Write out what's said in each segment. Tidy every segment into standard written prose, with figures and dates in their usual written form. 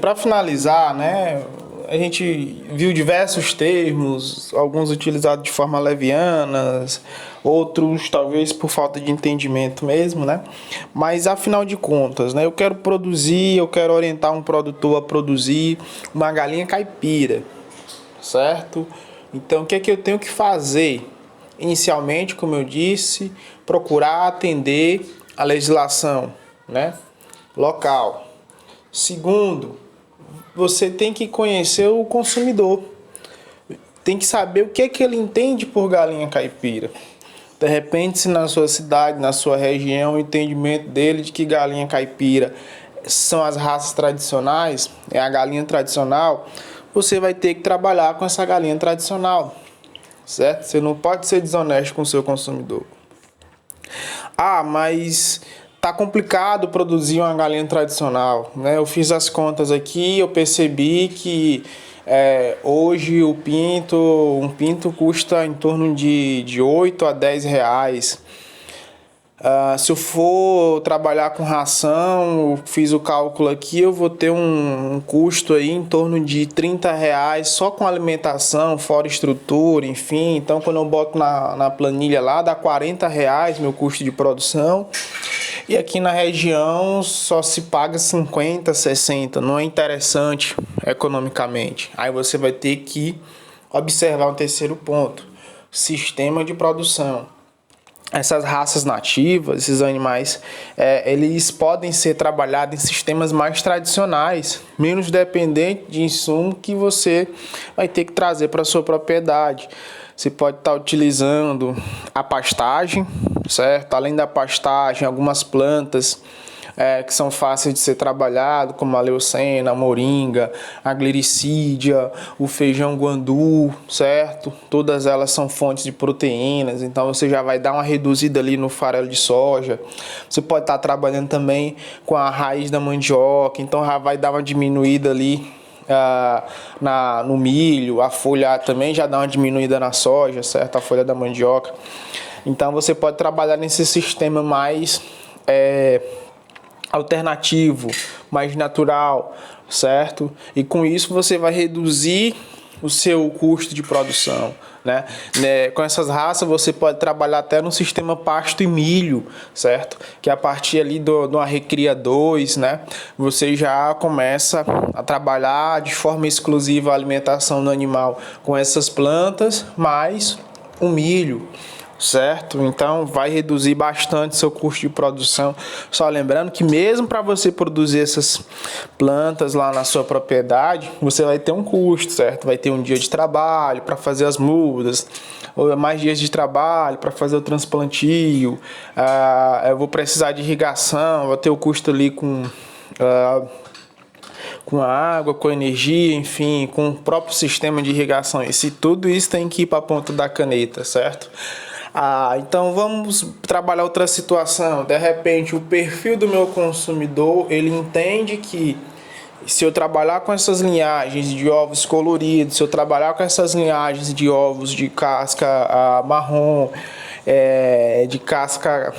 para finalizar, né, a gente viu diversos termos, alguns utilizados de forma leviana, outros talvez por falta de entendimento mesmo, né? Mas afinal de contas, né, eu quero orientar um produtor a produzir uma galinha caipira, certo? Então, o que é que eu tenho que fazer? Inicialmente, como eu disse, procurar atender a legislação, né, local. Segundo, você tem que conhecer o consumidor. Tem que saber o que é que ele entende por galinha caipira. De repente, se na sua cidade, na sua região, o entendimento dele de que galinha caipira são as raças tradicionais, é a galinha tradicional, você vai ter que trabalhar com essa galinha tradicional, certo? Você não pode ser desonesto com o seu consumidor. Ah, mas tá complicado produzir uma galinha tradicional, né? Eu fiz as contas aqui, eu percebi que hoje um pinto custa em torno de 8 a 10 reais. Se eu for trabalhar com ração, eu fiz o cálculo aqui, eu vou ter um custo aí em torno de 30 reais só com alimentação, fora estrutura, enfim. Então, quando eu boto na planilha lá, dá 40 reais meu custo de produção. E aqui na região só se paga 50, 60. Não é interessante economicamente. Aí você vai ter que observar um terceiro ponto: sistema de produção. Essas raças nativas, esses animais, eles podem ser trabalhados em sistemas mais tradicionais, menos dependentes de insumo que você vai ter que trazer para a sua propriedade. Você pode estar utilizando a pastagem, certo? Além da pastagem, algumas plantas que são fáceis de ser trabalhado, como a leucena, a moringa, a glericídia, o feijão guandu, certo? Todas elas são fontes de proteínas, então você já vai dar uma reduzida ali no farelo de soja. Você pode estar trabalhando também com a raiz da mandioca, então já vai dar uma diminuída ali no milho. A folha também já dá uma diminuída na soja, certo? A folha da mandioca. Então você pode trabalhar nesse sistema mais alternativo, mais natural, certo? E com isso você vai reduzir o seu custo de produção, né? Com essas raças você pode trabalhar até no sistema pasto e milho, certo? Que a partir ali de uma recria 2, né? Você já começa a trabalhar de forma exclusiva a alimentação do animal com essas plantas, mais o milho, certo? Então vai reduzir bastante seu custo de produção. Só lembrando que mesmo para você produzir essas plantas lá na sua propriedade, você vai ter um custo, certo? Vai ter um dia de trabalho para fazer as mudas, ou mais dias de trabalho para fazer o transplantio. Eu vou precisar de irrigação, vou ter o custo ali com a água, com a energia, enfim, com o próprio sistema de irrigação. E se tudo isso tem que ir para a ponta da caneta, certo? Então vamos trabalhar outra situação. De repente, o perfil do meu consumidor, ele entende que se eu trabalhar com essas linhagens de ovos coloridos, se eu trabalhar com essas linhagens de ovos de casca marrom, de casca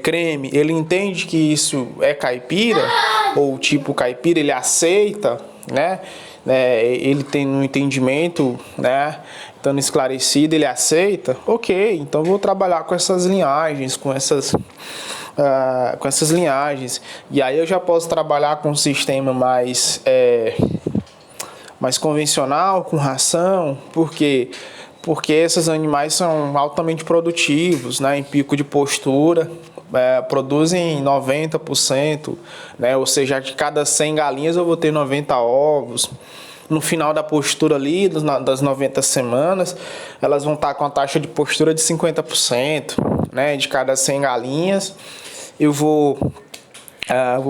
creme, ele entende que isso é caipira, ou tipo caipira, ele aceita, né? Ele tem um entendimento, né? Estando esclarecido, ele aceita, ok, então vou trabalhar com essas linhagens, com essas linhagens, e aí eu já posso trabalhar com um sistema mais convencional, com ração, porque esses animais são altamente produtivos, né, em pico de postura, produzem 90%, né, ou seja, de cada 100 galinhas eu vou ter 90 ovos. No final da postura ali, das 90 semanas, elas vão estar com a taxa de postura de 50%, né? De cada 100 galinhas, eu vou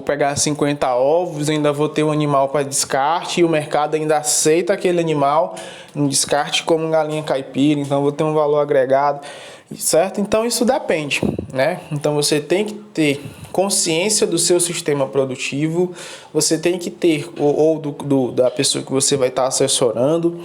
pegar 50 ovos, ainda vou ter um animal para descarte, e o mercado ainda aceita aquele animal no descarte como galinha caipira, então eu vou ter um valor agregado. certo? Então isso depende, né? Então você tem que ter consciência do seu sistema produtivo, você tem que ter, da pessoa que você vai estar assessorando,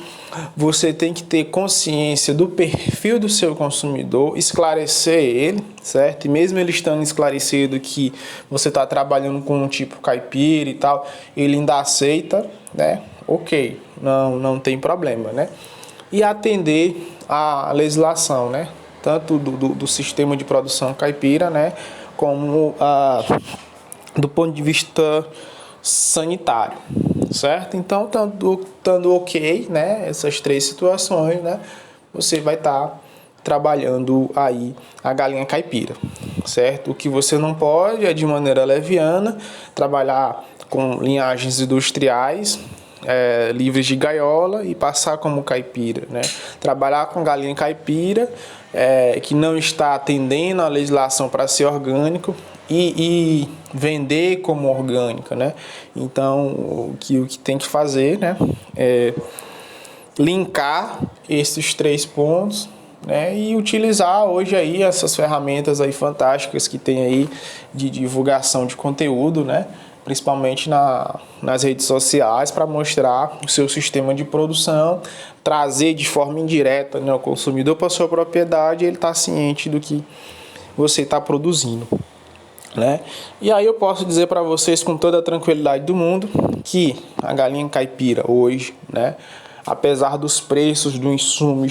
você tem que ter consciência do perfil do seu consumidor, esclarecer ele, certo? E mesmo ele estando esclarecido que você está trabalhando com um tipo caipira e tal, ele ainda aceita, né? Ok, não tem problema, né? E atender à legislação, né? Tanto do sistema de produção caipira, né? Como do ponto de vista sanitário, certo? Então, estando ok, né? Essas três situações, né? Você vai estar trabalhando aí a galinha caipira, certo? O que você não pode é, de maneira leviana, trabalhar com linhagens industriais, livres de gaiola e passar como caipira, né? Trabalhar com galinha caipira, que não está atendendo a legislação para ser orgânico e vender como orgânica, né? Então, o que tem que fazer, né? É linkar esses três pontos, né, e utilizar hoje aí essas ferramentas aí fantásticas que tem aí de divulgação de conteúdo, né, principalmente nas redes sociais, para mostrar o seu sistema de produção, trazer de forma indireta, né, o consumidor para sua propriedade, ele está ciente do que você está produzindo, né? E aí eu posso dizer para vocês com toda a tranquilidade do mundo que a galinha caipira hoje, né, apesar dos preços do insumo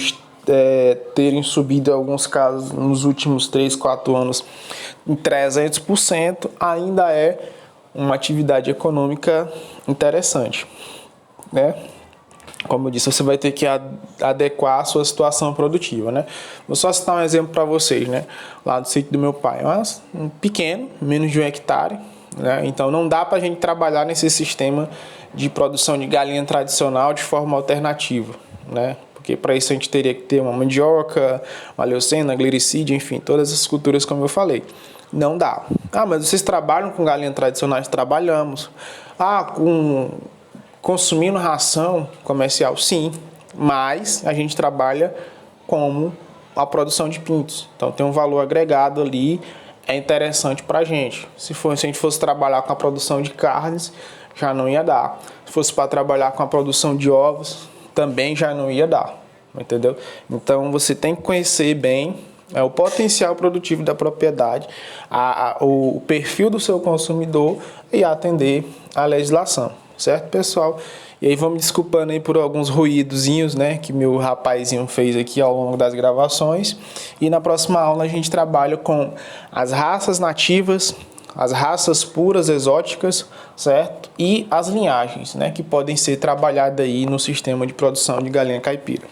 terem subido em alguns casos nos últimos 3, 4 anos em 300%, ainda é uma atividade econômica interessante, né? Como eu disse, você vai ter que adequar a sua situação produtiva, né? Vou só citar um exemplo para vocês, né? Lá do sítio do meu pai, mas um pequeno, menos de 1 hectare, né? Então não dá para a gente trabalhar nesse sistema de produção de galinha tradicional de forma alternativa, né? Porque para isso a gente teria que ter uma mandioca, uma leucena, glericídio, enfim, todas as culturas como eu falei. Não dá. Ah, mas vocês trabalham com galinha tradicional? Trabalhamos. Consumindo ração comercial? Sim, mas a gente trabalha como a produção de pintos. Então tem um valor agregado ali, é interessante para a gente. Se a gente fosse trabalhar com a produção de carnes, já não ia dar. Se fosse para trabalhar com a produção de ovos, também já não ia dar, entendeu? Então você tem que conhecer bem o potencial produtivo da propriedade, o perfil do seu consumidor e atender à legislação, certo, pessoal? E aí vão me desculpando aí por alguns ruídozinhos, né, que meu rapazinho fez aqui ao longo das gravações. E na próxima aula a gente trabalha com as raças nativas, as raças puras exóticas, certo? E as linhagens, né, que podem ser trabalhadas aí no sistema de produção de galinha caipira.